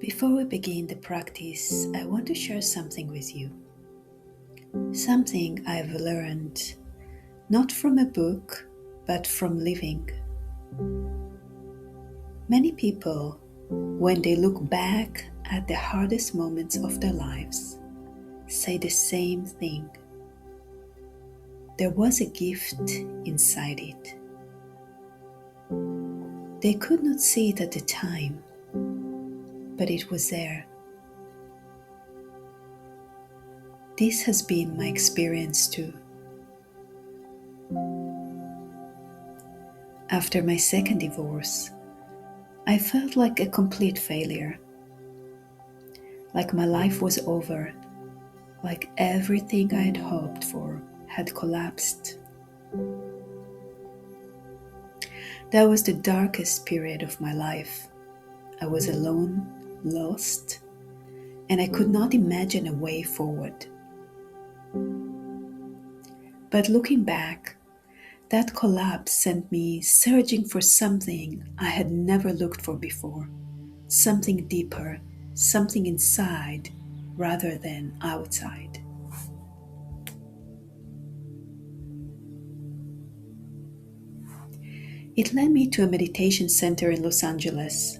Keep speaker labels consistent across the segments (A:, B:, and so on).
A: Before we begin the practice, I want to share something with you. Something I've learned, not from a book, but from living. Many people, when they look back at the hardest moments of their lives, say the same thing. There was a gift inside it. They could not see it at the time, but it was there. This has been my experience too. After my second divorce, I felt like a complete failure. Like my life was over, like everything I had hoped for had collapsed. That was the darkest period of my life. I was alone, lost, and I could not imagine a way forward. But looking back, that collapse sent me searching for something I had never looked for before, something deeper, something inside rather than outside. It led me to a meditation center in Los Angeles,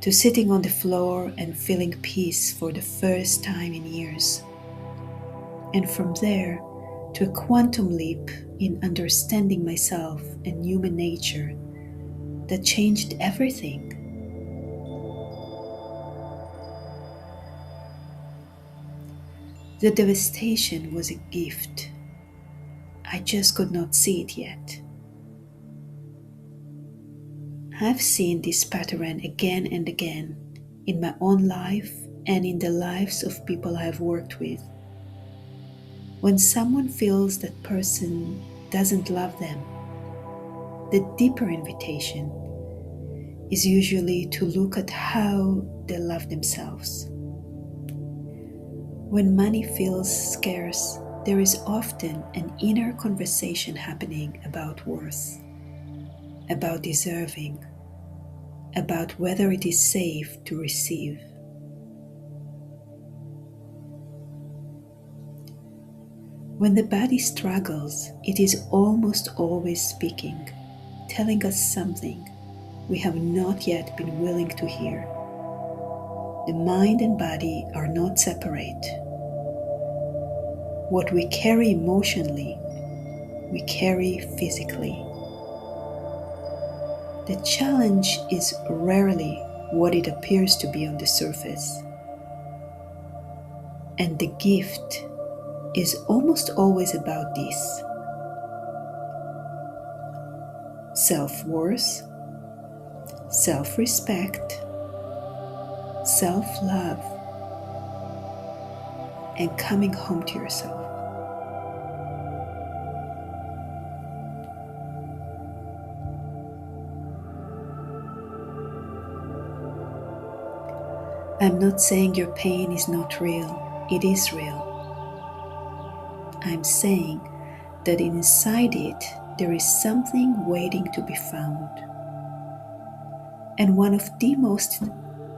A: to sitting on the floor and feeling peace for the first time in years. And from there, to a quantum leap in understanding myself and human nature that changed everything. The devastation was a gift. I just could not see it yet. I've seen this pattern again and again in my own life and in the lives of people I have worked with. When someone feels that person doesn't love them, the deeper invitation is usually to look at how they love themselves. When money feels scarce, there is often an inner conversation happening about worth, about deserving, about whether it is safe to receive. When the body struggles, it is almost always speaking, telling us something we have not yet been willing to hear. The mind and body are not separate. What we carry emotionally, we carry physically. The challenge is rarely what it appears to be on the surface. And the gift is almost always about this: self-worth, self-respect, self-love, and coming home to yourself. I'm not saying your pain is not real. It is real. I'm saying that inside it, there is something waiting to be found. And one of the most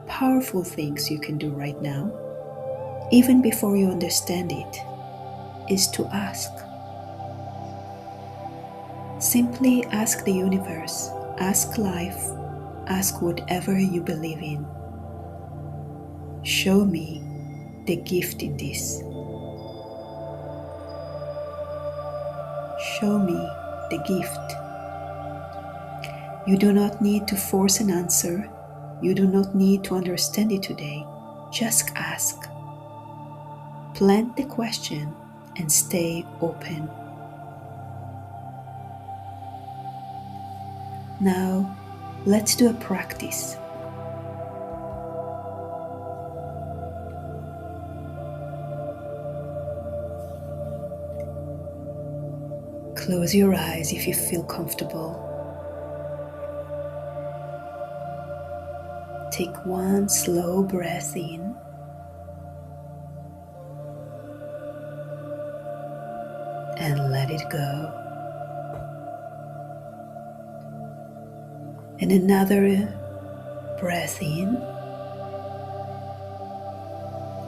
A: powerful things you can do right now, even before you understand it, is to ask. Simply ask the universe, ask life, ask whatever you believe in. Show me the gift in this. Show me the gift. You do not need to force an answer. You do not need to understand it today. Just ask. Plant the question and stay open. Now, let's do a practice. Close your eyes if you feel comfortable. Take one slow breath in and let it go. And another Breath in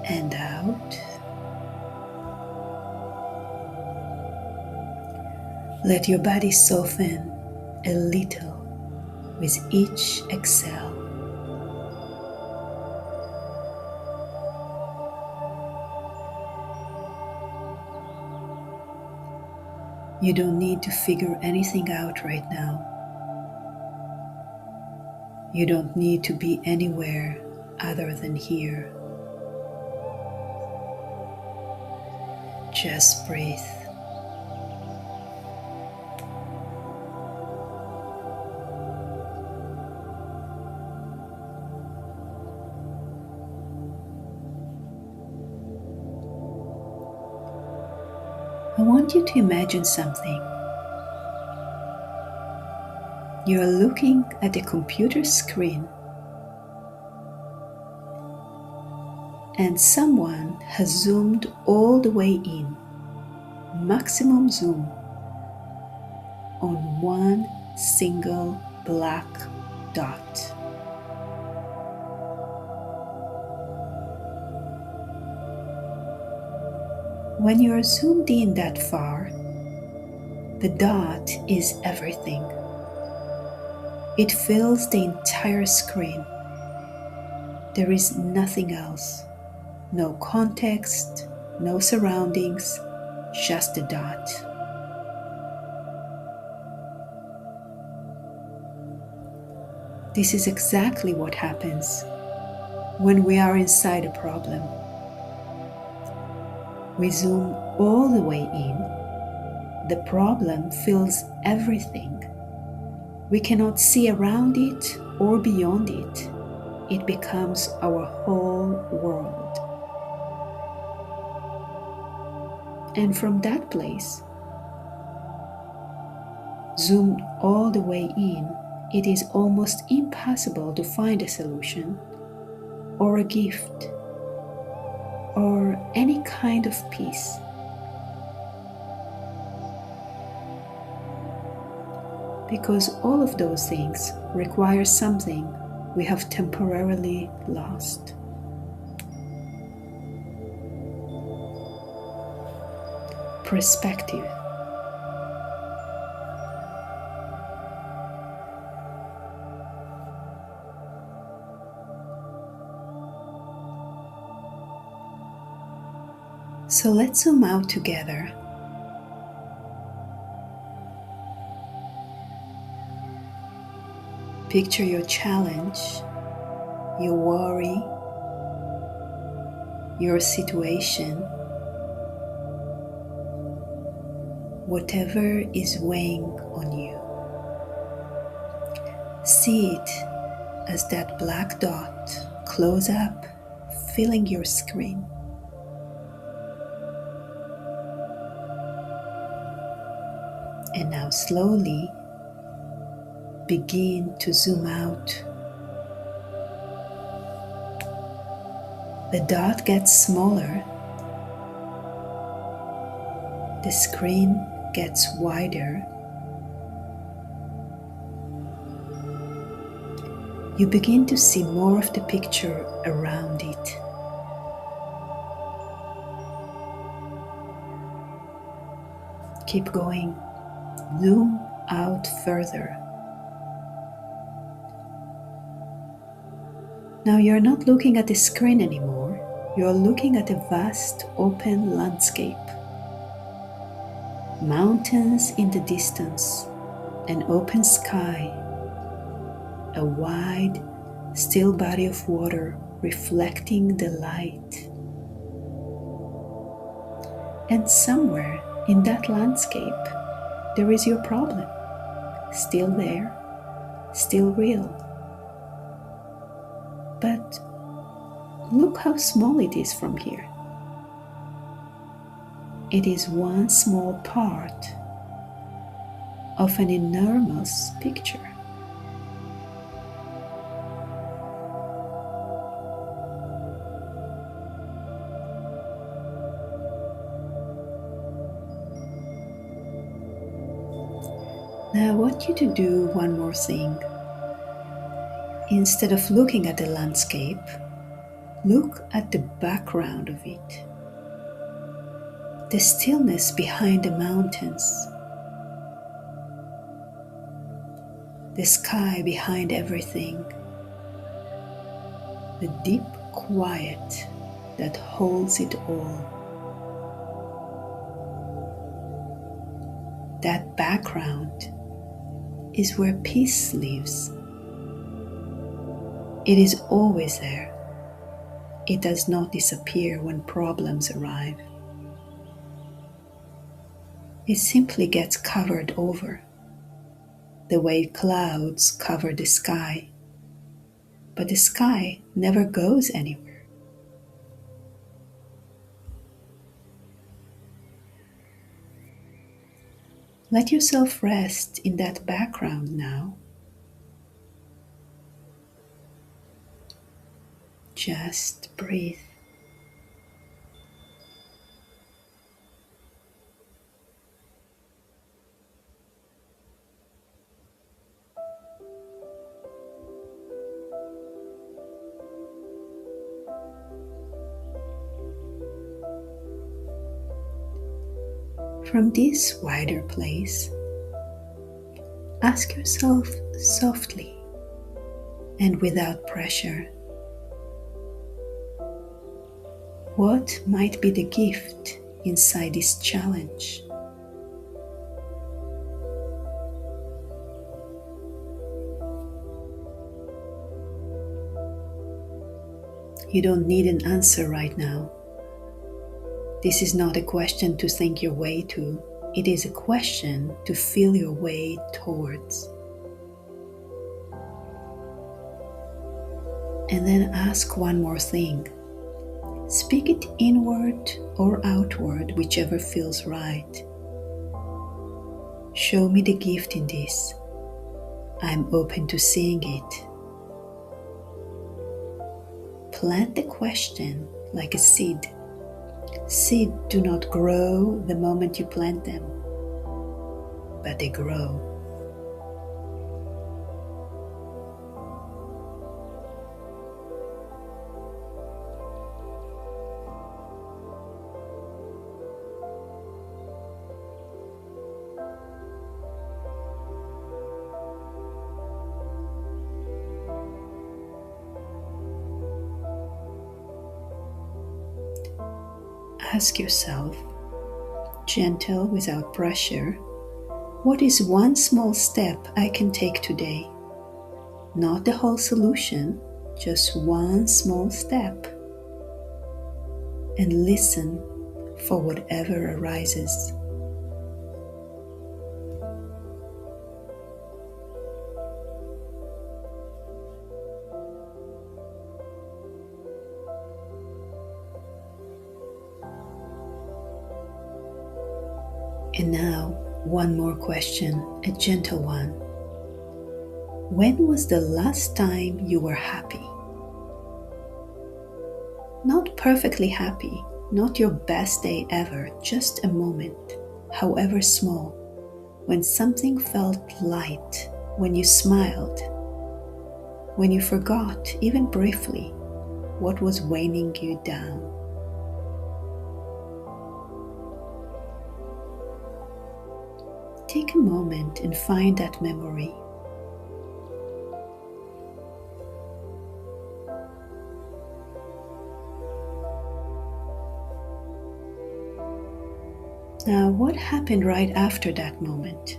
A: and out. Let your body soften a little with each exhale. You don't need to figure anything out right now. You don't need to be anywhere other than here. Just breathe. I want you to imagine something. You are looking at a computer screen and someone has zoomed all the way in, maximum zoom, on one single black dot. When you are zoomed in that far, the dot is everything. It fills the entire screen. There is nothing else. No context, no surroundings, just a dot. This is exactly what happens when we are inside a problem. We zoom all the way in. The problem fills everything. We cannot see around it or beyond it. It becomes our whole world. And from that place, zoomed all the way in, it is almost impossible to find a solution or a gift or any kind of peace. Because all of those things require something we have temporarily lost. Perspective. So let's zoom out together. Picture your challenge, your worry, your situation, whatever is weighing on you. See it as that black dot close up, filling your screen. And now slowly begin to zoom out. The dot gets smaller. The screen gets wider. You begin to see more of the picture around it. Keep going. Zoom out further. Now you're not looking at the screen anymore. You're looking at a vast open landscape. Mountains in the distance, an open sky, a wide, still body of water reflecting the light. And somewhere in that landscape, there is your problem, still there, still real. But look how small it is from here. It is one small part of an enormous picture. Now I want you to do one more thing. Instead of looking at the landscape, look at the background of it. The stillness behind the mountains, the sky behind everything, the deep quiet that holds it all. That background is where peace lives. It is always there. It does not disappear when problems arrive. It simply gets covered over, the way clouds cover the sky, but the sky never goes anywhere. Let yourself rest in that background now. Just breathe. From this wider place, ask yourself softly and without pressure, what might be the gift inside this challenge? You don't need an answer right now. This is not a question to think your way to. It is a question to feel your way towards. And then ask one more thing. Speak it inward or outward, whichever feels right. Show me the gift in this. I'm open to seeing it. Plant the question like a seed. Seeds do not grow the moment you plant them, but they grow. Ask yourself, gentle without pressure, what is one small step I can take today? Not the whole solution, just one small step. And listen for whatever arises. And now, one more question, a gentle one. When was the last time you were happy? Not perfectly happy, not your best day ever, just a moment, however small, when something felt light, when you smiled, when you forgot, even briefly, what was weighing you down. Take a moment and find that memory. Now, what happened right after that moment?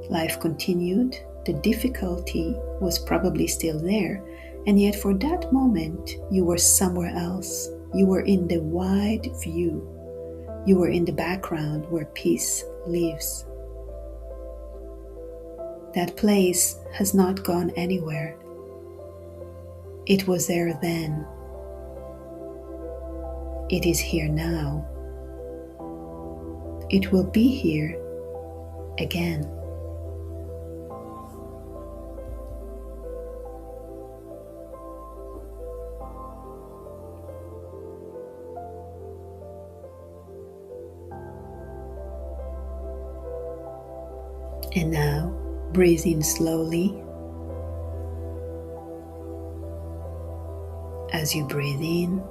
A: Life continued. The difficulty was probably still there, and yet for that moment you were somewhere else. You were in the wide view. You were in the background where peace lives. That place has not gone anywhere. It was there then. It is here now. It will be here again. And now, breathe in slowly. As you breathe in,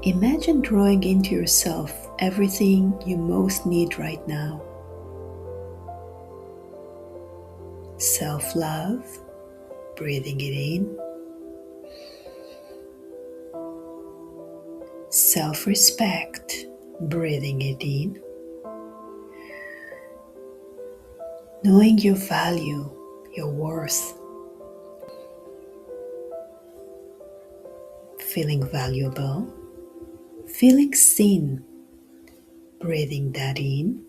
A: imagine drawing into yourself everything you most need right now. Self-love, breathing it in. Self-respect, breathing it in. Knowing your value, your worth. Feeling valuable. Feeling seen, breathing that in.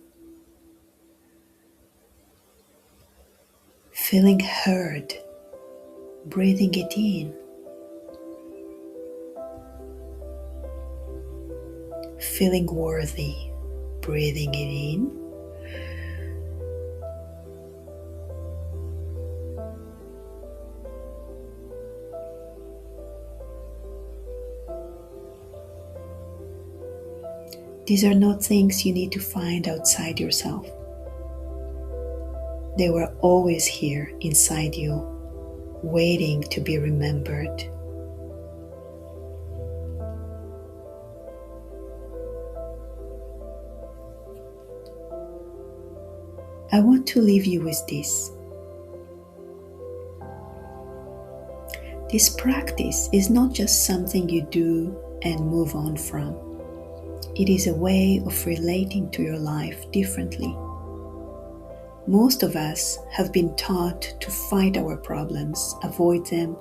A: Feeling heard, breathing it in. Feeling worthy, breathing it in. These are not things you need to find outside yourself. They were always here inside you, waiting to be remembered. I want to leave you with this. This practice is not just something you do and move on from. It is a way of relating to your life differently. Most of us have been taught to fight our problems, avoid them,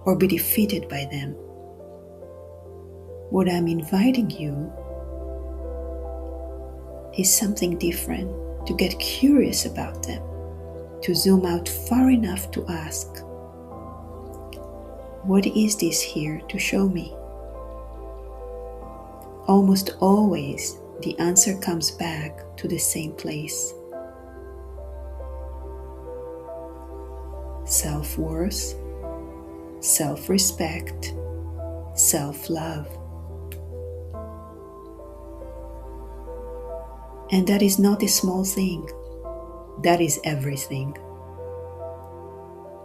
A: or be defeated by them. What I'm inviting you is something different, to get curious about them, to zoom out far enough to ask, what is this here to show me? Almost always, the answer comes back to the same place. Self-worth, self-respect, self-love. And that is not a small thing. That is everything.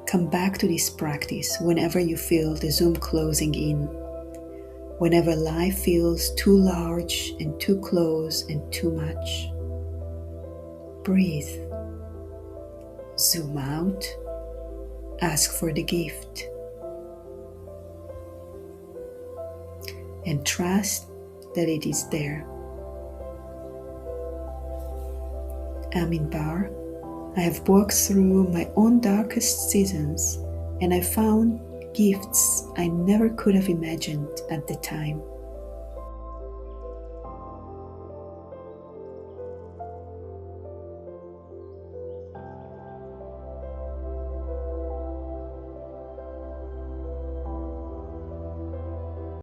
A: Come back to this practice whenever you feel the Zoom closing in, whenever life feels too large and too close and too much. Breathe. Zoom out. Ask for the gift. And trust that it is there. I'm Inbar. I have walked through my own darkest seasons, and I found gifts I never could have imagined at the time.